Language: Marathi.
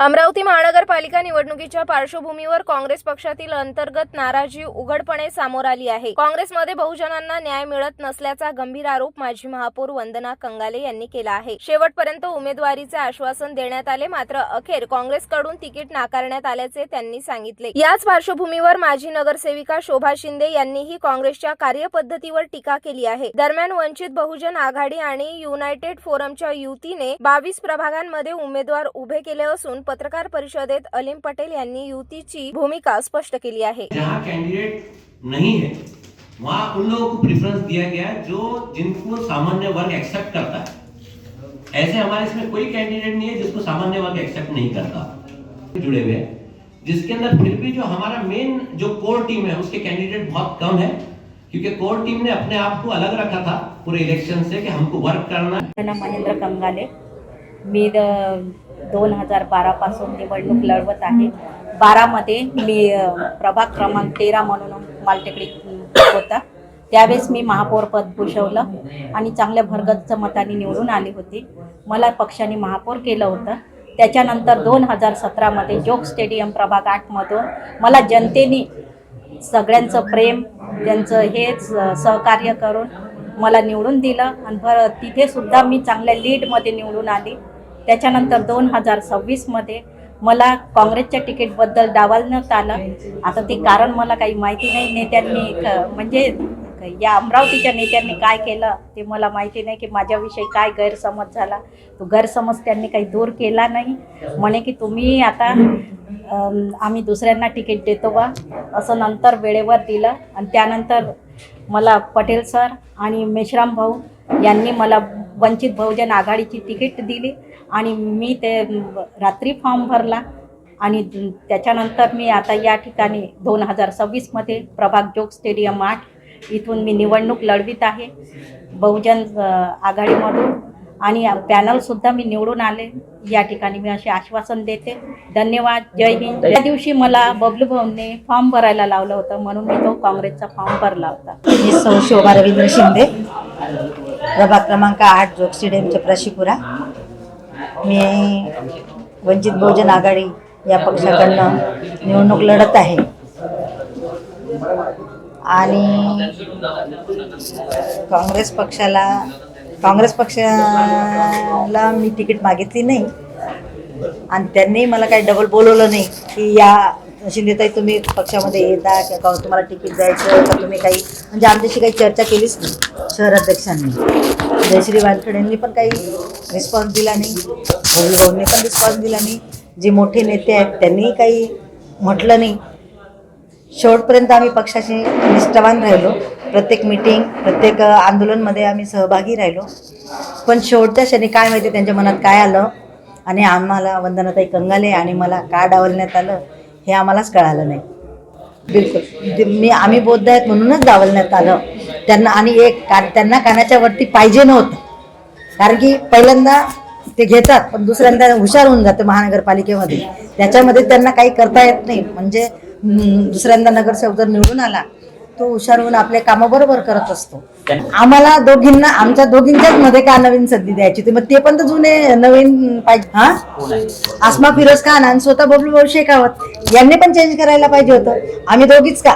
अमरावती महानगरपालिका निवडणुकीच्या पार्श्वभूमीवर काँग्रेस पक्षातील अंतर्गत नाराजी उघडपणे समोर आली आहे। काँग्रेसमध्ये बहुजनांना न्याय मिळत नसल्याचा गंभीर आरोप माजी महापौर वंदना कंगाले यांनी केला आहे। शेवटपर्यंत उमेदवारीचे आश्वासन देण्यात आले, मात्र अखेर काँग्रेसकडून तिकीट नाकारण्यात आल्याचे त्यांनी सांगितले। याच पार्श्वभूमीवर माजी नगरसेविका शोभा शिंदे यांनीही काँग्रेसच्या कार्यपद्धतीवर टीका केली आहे। दरम्यान वंचित बहुजन आघाडी आणि युनायटेड फोरमच्या युतीने 22 प्रभागांमध्ये उमेदवार उभे केले असून पत्रकार परिषदेत अलीम पटेल यांनी युतीची भूमिका स्पष्ट केली आहे। जहां कैंडिडेट नहीं है वहां उन लोगों को प्रेफरेंस दिया गया है जो जिनको सामान्य वर्ग एक्सेप्ट करता है। ऐसे हमारे इसमें कोई कैंडिडेट नहीं है जिसको सामान्य वर्ग एक्सेप्ट नहीं करता, जुड़े हुए हैं, जिसके अंदर फिर भी जो हमारा मेन जो कोर टीम है उसके कैंडिडेट बहुत कम है, क्योंकि कोर टीम ने अपने आप को अलग रखा था पूरे इलेक्शन से कि हमको वर्क करना है। महेंद्र कंगाले, मी 2012 पासून निवडणूक लढवत आहे। 12 मध्ये मी प्रभाग क्रमांक 13 म्हणून मालटेकडी होता, त्यावेळेस मी महापौर पद भूषवलं आणि चांगल्या भरगच्च मताने निवडून आली होती। मला पक्षाने महापौर केलं होतं। त्याच्यानंतर 2017 मध्ये जोग स्टेडियम प्रभाग 8 मधून मला जनतेने सगळ्यांचं प्रेम, त्यांचं हेच सहकार्य करून मला निवडून दिलं आणि तिथे सुद्धा मी चांगल्या लीडमध्ये निवडून आली। त्याच्यानंतर 2026 मध्ये मला काँग्रेसच्या तिकीटबद्दल डावलण्यात आलं। आता ते कारण मला काही माहिती नाही। नेत्यांनी म्हणजे या अमरावतीच्या नेत्यांनी काय केलं ते मला माहिती नाही, की माझ्याविषयी काय गैरसमज झाला। तो गैरसमज त्यांनी काही दूर केला नाही। म्हणे की तुम्ही आता आम्ही दुसऱ्यांना तिकीट देतो बा, असं नंतर वेळेवर दिलं। आणि त्यानंतर मला पटेल सर आणि मेश्राम भाऊ यांनी मला वंचित बहुजन आघाडीची तिकीट दिली आणि मी ते रात्री फॉर्म भरला आणि त्याच्यानंतर मी आता या ठिकाणी 2026 मध्ये प्रभाग जोग स्टेडियम 8 इथून मी निवडणूक लढवित आहे बहुजन आघाडीमधून आणि पॅनलसुद्धा मी निवडून आले। या ठिकाणी मी असे आश्वासन देते। धन्यवाद, जय हिंद। त्या दिवशी मला बबलू भाऊंनी फॉर्म भरायला लावलं होतं, म्हणून मी तो काँग्रेसचा फॉर्म भरला होता। मी सौ शोभा रवींद्र शिंदे, प्रभाग क्रमांक 8 जोग स्टेडियमच्या प्रशिपुरा। मी वंचित बहुजन आघाडी या पक्षाकडनं निवडणूक लढत आहे आणि काँग्रेस पक्षाला मी तिकीट मागितली नाही आणि त्यांनी मला काही डबल बोलवलं नाही की या शिंदेताई तुम्ही पक्षामध्ये येता किंवा तुम्हाला तिकीट द्यायचं का, तुम्ही काही म्हणजे आमच्याशी काही चर्चा केलीच नाही। शहराध्यक्षांनी जयश्री वानखेडे यांनी पण काही रिस्पॉन्स दिला नाही, बबलू भाऊंनी पण रिस्पॉन्स दिला नाही, जे मोठे नेते आहेत त्यांनीही काही म्हटलं नाही। शेवटपर्यंत आम्ही पक्षाशी निष्ठावान राहिलो, प्रत्येक मीटिंग प्रत्येक आंदोलनमध्ये आम्ही सहभागी राहिलो, पण शेवटच्या क्षणी काय माहिती त्यांच्या मनात काय आलं आणि आम्हाला वंदनाताई कंगाले आणि मला का डावलण्यात आलं हे आम्हालाच कळालं नाही। बिलकुल आम्ही बौद्ध आहेत म्हणूनच डावलण्यात आलं त्यांना। आणि त्यांना कानाच्या वरती पाहिजे नव्हतं, कारण की पहिल्यांदा ते घेतात पण दुसऱ्यांदा हुशार होऊन जातं महानगरपालिकेमध्ये, त्याच्यामध्ये त्यांना काही करता येत नाही। म्हणजे दुसऱ्यांदा नगरसेवक जर निवडून आला तो हुशार होऊन आपले कामं बरोबर करत असतो। आम्हाला दोघींना आमच्या दोघींच्याच मध्ये का नवीन संधी द्यायची होती, मग ते पण तर जुने नवीन पाहिजे। आसमा फिरोज खान आणि स्वतः बबलू भाऊ शेखावत यांनी पण चेंज करायला पाहिजे होतं, आम्ही दोघीच का।